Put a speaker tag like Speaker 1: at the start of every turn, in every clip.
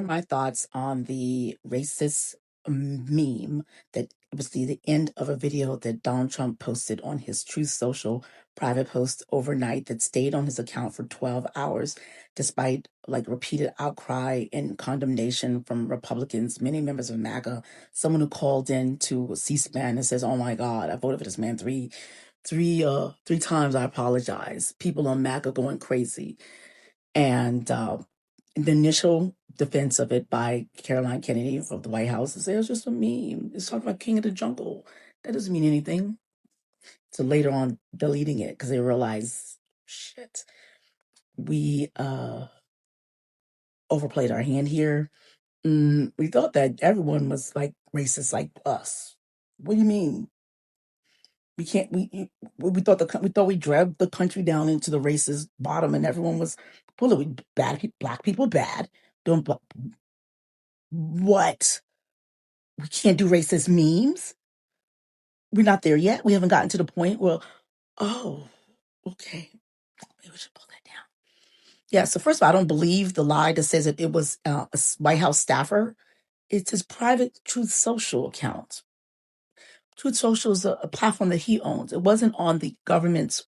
Speaker 1: My thoughts on the racist meme that was the end of a video that Donald Trump posted on his Truth Social private post overnight that stayed on his account for 12 hours despite like repeated outcry and condemnation from Republicans, many members of MAGA, someone who called in to C-SPAN and says, "Oh my God, I voted for this man three times. I apologize." People on MAGA going crazy. And the initial defense of it by Caroline Kennedy of the White House is it was just a meme. It's talking about King of the Jungle. That doesn't mean anything. So later on, deleting it because they realize, shit, we overplayed our hand here. We thought that everyone was like racist like us. What do you mean? We can't. We thought we dragged the country down into the racist bottom, and everyone was full of bad. Black people bad. Doing what? We can't do racist memes. We're not there yet. We haven't gotten to the point where, oh, okay, maybe we should pull that down. Yeah. So first of all, I don't believe the lie that says that it was a White House staffer. It's his private Truth Social account. Truth Social is a platform that he owns. It wasn't on the government's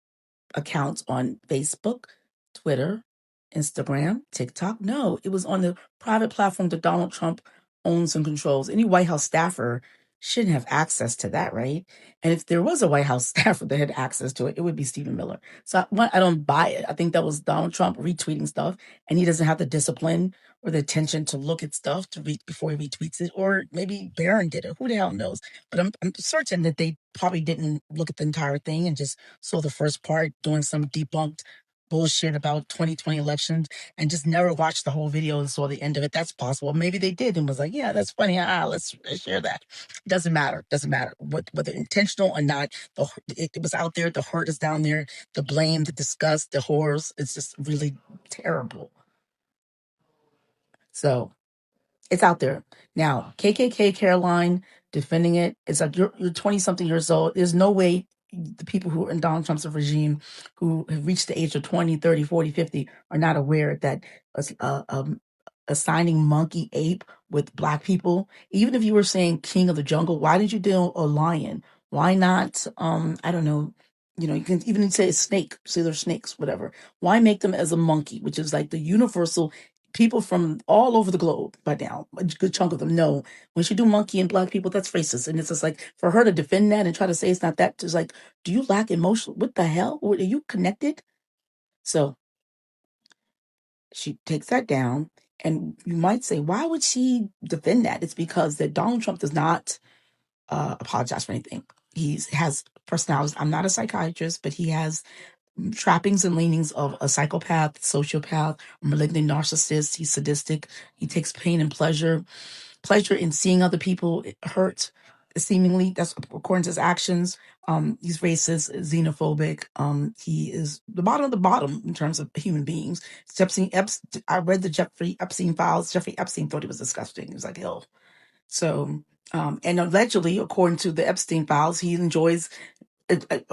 Speaker 1: accounts on Facebook, Twitter, Instagram, TikTok. No, it was on the private platform that Donald Trump owns and controls. Any White House staffer shouldn't have access to that, right? And if there was a White House staffer that had access to it, it would be Stephen Miller. So I don't buy it. I think that was Donald Trump retweeting stuff, and he doesn't have the discipline or the attention to look at stuff to read before he retweets it. Or maybe Barron did it. Who the hell knows? But I'm certain that they probably didn't look at the entire thing and just saw the first part doing some debunked bullshit about 2020 elections and just never watched the whole video and saw the end of it. That's possible. Maybe they did and was like, yeah, that's funny. Let's share that. Doesn't matter. Doesn't matter whether intentional or not. It was out there. The hurt is down there. The blame, the disgust, the horrors. It's just really terrible. So it's out there. Now, KKK Caroline defending it. It's like you're 20 something years old. There's no way the people who are in Donald Trump's regime who have reached the age of 20, 30, 40, 50 are not aware that assigning monkey ape with black people, even if you were saying king of the jungle, why did you do a lion? Why not, I don't know, you can even say a snake, say they're snakes, whatever. Why make them as a monkey, which is like the universal people from all over the globe by now, a good chunk of them know when she do monkey and black people, that's racist. And it's just like for her to defend that and try to say it's not that, just like, do you lack emotion? What the hell? Are you connected? So she takes that down. And you might say, why would she defend that? It's because that Donald Trump does not apologize for anything. He has personalities. I'm not a psychiatrist, but he has trappings and leanings of a psychopath, sociopath, malignant narcissist. He's sadistic. He takes pain and pleasure in seeing other people hurt. Seemingly, that's according to his actions. He's racist, xenophobic. He is the bottom of the bottom in terms of human beings. I read the Jeffrey Epstein files. Jeffrey Epstein thought he was disgusting. He was like, ill. So, and allegedly, according to the Epstein files, he enjoys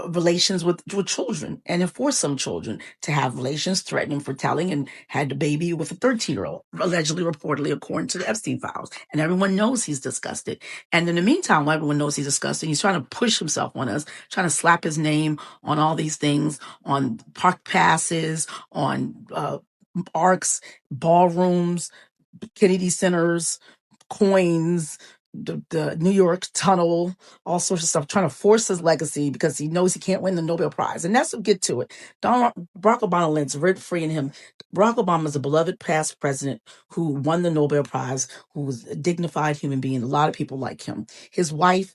Speaker 1: relations with children and enforced some children to have relations, threatening for telling, and had a baby with a 13-year-old, allegedly, reportedly, according to the Epstein files. And everyone knows he's disgusted. And in the meantime, while everyone knows he's disgusting, he's trying to push himself on us, trying to slap his name on all these things, on park passes, on arcs, ballrooms, Kennedy centers, coins, the New York tunnel, all sorts of stuff, trying to force his legacy because he knows he can't win the Nobel Prize. And that's what get to it. Barack Obama lives rent free in him. Barack Obama is a beloved past president who won the Nobel Prize, who was a dignified human being. A lot of people like him. His wife,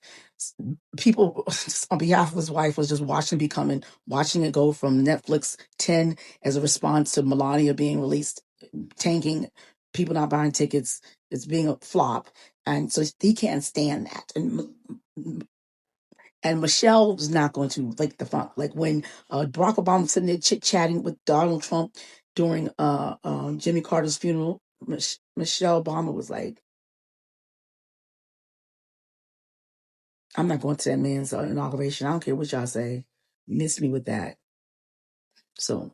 Speaker 1: people on behalf of his wife was just watching it go from Netflix 10 as a response to Melania being released, tanking, people not buying tickets, it's being a flop. And so he can't stand that. And Michelle was not going to like the funk. Like when Barack Obama was sitting there chit-chatting with Donald Trump during Jimmy Carter's funeral, Michelle Obama was like, I'm not going to that man's inauguration. I don't care what y'all say. Miss me with that. So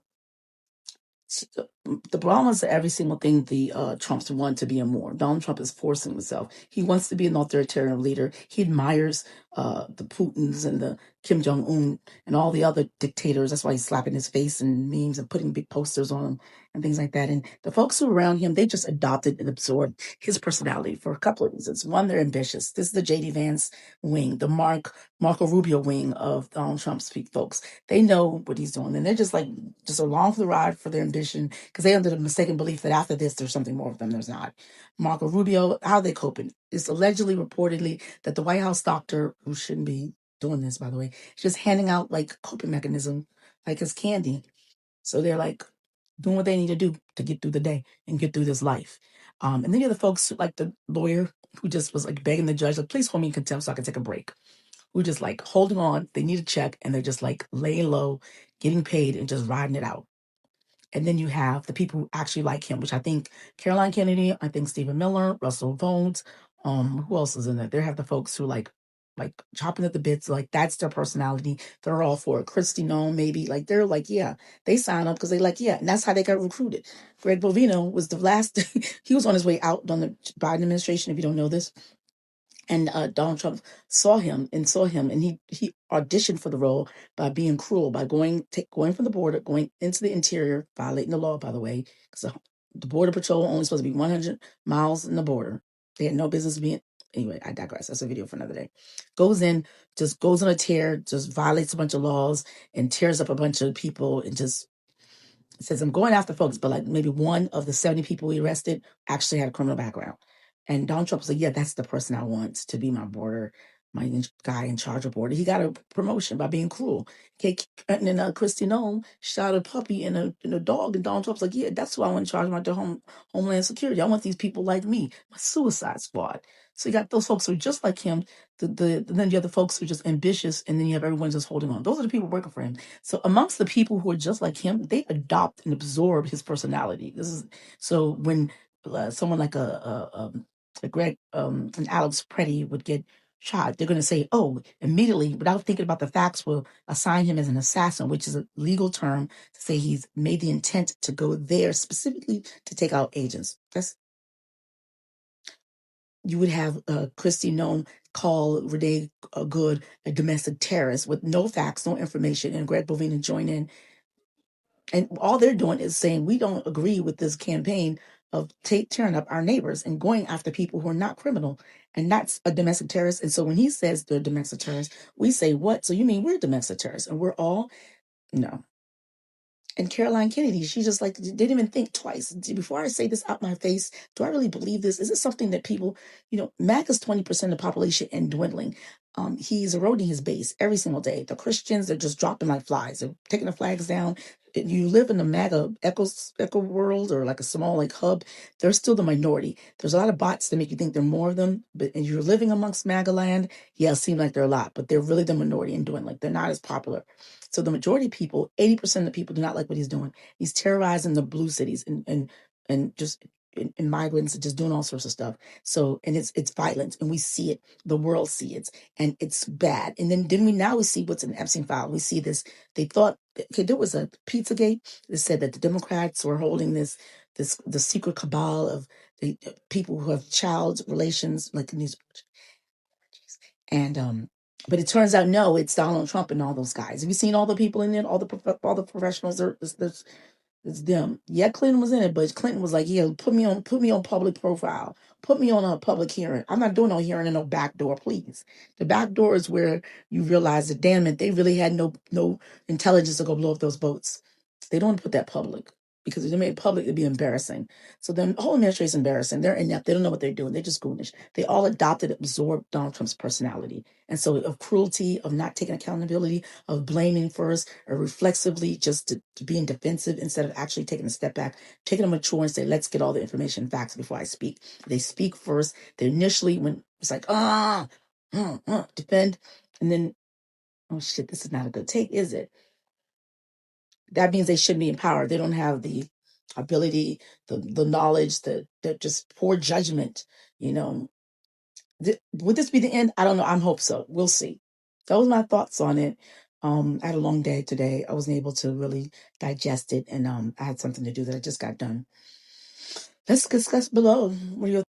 Speaker 1: the problem is that every single thing the Trumps want to be and more. Donald Trump is forcing himself. He wants to be an authoritarian leader. He admires the Putins and the Kim Jong Un and all the other dictators. That's why he's slapping his face and memes and putting big posters on him and things like that. And the folks who are around him, they just adopted and absorbed his personality for a couple of reasons. One, they're ambitious. This is the J.D. Vance wing, the Marco Rubio wing of Donald Trump's folks. They know what he's doing, and they're just along for the ride for their ambition, because they under the mistaken belief that after this there's something more of them. There's not. Marco Rubio, how are they coping? It's allegedly, reportedly, that the White House doctor, who shouldn't be doing this, by the way, is just handing out like coping mechanism, like it's candy. So they're like doing what they need to do to get through the day and get through this life. And then you have the folks like the lawyer who just was like begging the judge, like, please hold me in contempt so I can take a break. Who just like holding on, they need a check, and they're just like laying low, getting paid, and just riding it out. And then you have the people who actually like him, which I think Caroline Kennedy, I think Stephen Miller, Russell Vones, who else is in there? They have the folks who like chopping at the bits, like that's their personality. They're all for it. Christy Nome, maybe, like they're like, yeah, they sign up because they like, yeah, and that's how they got recruited. Greg Bovino was the last, he was on his way out on the Biden administration, if you don't know this. And Donald Trump saw him, and he auditioned for the role by being cruel, by going from the border, going into the interior, violating the law, by the way, because the Border Patrol only supposed to be 100 miles in the border. They had no business being. Anyway, I digress. That's a video for another day. Goes in, just goes on a tear, just violates a bunch of laws and tears up a bunch of people, and just says, I'm going after folks, but like maybe one of the 70 people he arrested actually had a criminal background. And Donald Trump was like, yeah, that's the person I want to be my guy in charge of border. He got a promotion by being cruel. And then Christy Nome shot a puppy and a dog, and Donald Trump's like, yeah, that's who I want in charge of my Homeland Security. I want these people like me, my Suicide Squad. So you got those folks who are just like him. Then you have the folks who are just ambitious, and then you have everyone just holding on. Those are the people working for him. So amongst the people who are just like him, they adopt and absorb his personality. This is so when someone like a Greg and Alex Preddy would get shot, they're going to say, oh, immediately, without thinking about the facts, will assign him as an assassin, which is a legal term to say he's made the intent to go there specifically to take out agents. You would have Christy Nome call Renee Good a domestic terrorist with no facts, no information, and Greg Bovino join in. And all they're doing is saying, we don't agree with this campaign of tearing up our neighbors and going after people who are not criminal. And that's a domestic terrorist. And so when he says they're domestic terrorists, we say, what? So you mean we're domestic terrorists? And we're all, no. And Caroline Kennedy, she just like didn't even think twice. Before I say this out my face, do I really believe this? Is this something that people, MAGA's 20% of the population and dwindling. He's eroding his base every single day. The Christians are just dropping like flies. They're taking the flags down. You live in the MAGA echo world, or like a small like hub, they're still the minority. There's a lot of bots that make you think there are more of them, but if you're living amongst MAGA land, yeah, it seems like there are a lot, but they're really the minority and dwindling. They're not as popular. So the majority of people, 80% of the people, do not like what he's doing. He's terrorizing the blue cities and just and migrants and just doing all sorts of stuff. So, and it's violent, and we see it. The world see it, and it's bad. And then we see what's in the Epstein file. We see this. They thought, okay, there was a Pizzagate that said that the Democrats were holding the secret cabal of the people who have child relations, like in these. And but it turns out, no, it's Donald Trump and all those guys. Have you seen all the people in there? All the professionals. It's them. Yeah, Clinton was in it, but Clinton was like, yeah, put me on public profile. Put me on a public hearing. I'm not doing no hearing in no back door, please. The back door is where you realize that, damn it, they really had no intelligence to go blow up those boats. They don't put that public, because if they made it public, it'd be embarrassing. So the whole administration is embarrassing. They're inept. They don't know what they're doing. They're just goonish. They all absorbed Donald Trump's personality. And so of cruelty, of not taking accountability, of blaming first, or reflexively just to being defensive instead of actually taking a step back, taking a mature and say, let's get all the information and facts before I speak. They speak first. They initially, when it's like, defend. And then, oh shit, this is not a good take, is it? That means they shouldn't be empowered. They don't have the ability, the knowledge, the just poor judgment, would this be the end? I don't know. I hope so. We'll see. Those are my thoughts on it. I had a long day today. I wasn't able to really digest it, and I had something to do that I just got done. Let's discuss below. What are your